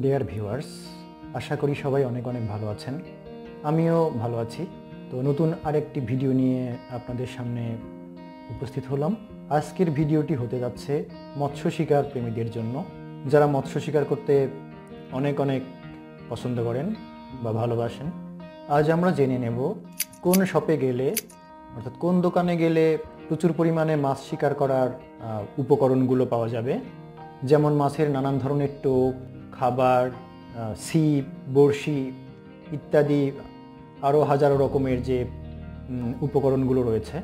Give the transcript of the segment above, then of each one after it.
Dear viewers, আশা করি সবাই অনেক অনেক ভালো আছেন। আমিও ভালো আছি। তো নতুন আরেকটি ভিডিও নিয়ে আপনাদের সামনে উপস্থিত হলাম। আজকের ভিডিওটি হতে যাচ্ছে মৎস্য শিকার প্রেমীদের জন্য, যারা মৎস্য শিকার করতে অনেক অনেক পছন্দ করেন বা ভালোবাসেন। আজ আমরা জেনে নেব কোন শপে গেলে, অর্থাৎ কোন দোকানে গেলে প্রচুর পরিমাণে মাছ শিকার করার উপকরণগুলো পাওয়া যাবে, যেমন মাছের নানান ধরনের টোপ, খাবার, ছিপ, বড়শি ইত্যাদি আরও হাজারো রকমের যে উপকরণগুলো রয়েছে,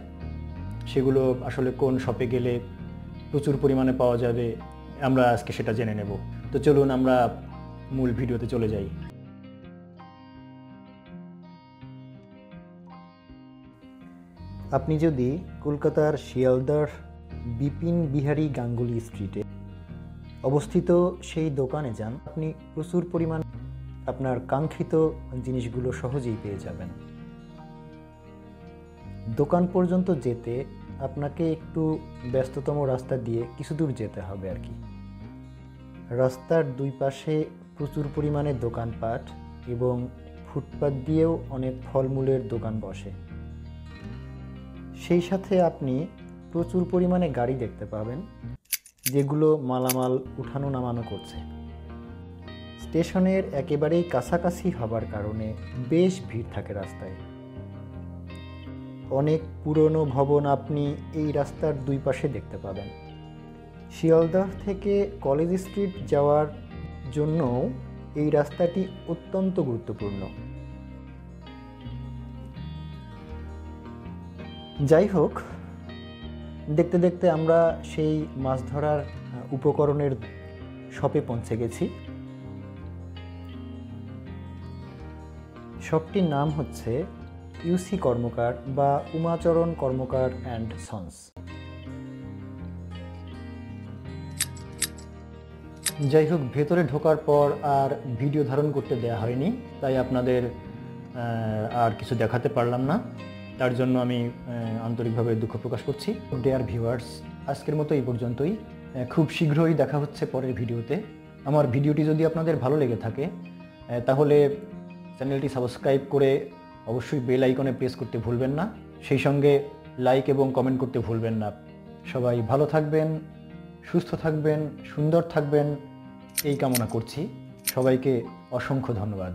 সেগুলো আসলে কোন শপে গেলে প্রচুর পরিমাণে পাওয়া যাবে আমরা আজকে সেটা জেনে নেব। তো চলুন আমরা মূল ভিডিওতে চলে যাই। আপনি যদি কলকাতার শিয়ালদার বিপিন বিহারী গাঙ্গুলি স্ট্রিটে অবস্থিত সেই দোকানে যান, আপনি প্রচুর পরিমাণ আপনার কাঙ্ক্ষিত জিনিসগুলো সহজেই পেয়ে যাবেন। দোকান পর্যন্ত যেতে আপনাকে একটু ব্যস্ততম রাস্তা দিয়ে কিছু দূর যেতে হবে আর কি। রাস্তার দুই পাশে প্রচুর পরিমাণে দোকানপাট এবং ফুটপাত দিয়েও অনেক ফলমূলের দোকান বসে। সেই সাথে আপনি প্রচুর পরিমাণে গাড়ি দেখতে পাবেন, যেগুলো মালামাল উঠানো নামানো করছে। স্টেশনের একেবারেই কাছাকাছি হবার কারণে বেশ ভিড় থাকে রাস্তায়। অনেক পুরনো ভবন আপনি এই রাস্তার দুই পাশে দেখতে পাবেন। শিয়ালদহ থেকে কলেজ স্ট্রিট যাওয়ার জন্য এই রাস্তাটি অত্যন্ত গুরুত্বপূর্ণ। যাই হোক, দেখতে দেখতে আমরা সেই মাছ ধরার উপকরণের শপে পৌঁছে গেছি। শপটির নাম হচ্ছে ইউসি কর্মকার বা উমাচরণ কর্মকার অ্যান্ড সন্স। যাই হোক, ভেতরে ঢোকার পর আর ভিডিও ধারণ করতে দেয়া হয়নি, তাই আপনাদের আর কিছু দেখাতে পারলাম না। তার জন্য আমি আন্তরিকভাবে দুঃখ প্রকাশ করছি। ডিয়ার ভিউয়ার্স, আজকের মতো এই পর্যন্তই। খুব শীঘ্রই দেখা হচ্ছে পরের ভিডিওতে। আমার ভিডিওটি যদি আপনাদের ভালো লেগে থাকে তাহলে চ্যানেলটি সাবস্ক্রাইব করে অবশ্যই বেল আইকনে প্রেস করতে ভুলবেন না। সেই সঙ্গে লাইক এবং কমেন্ট করতে ভুলবেন না। সবাই ভালো থাকবেন, সুস্থ থাকবেন, সুন্দর থাকবেন, এই কামনা করছি। সবাইকে অসংখ্য ধন্যবাদ।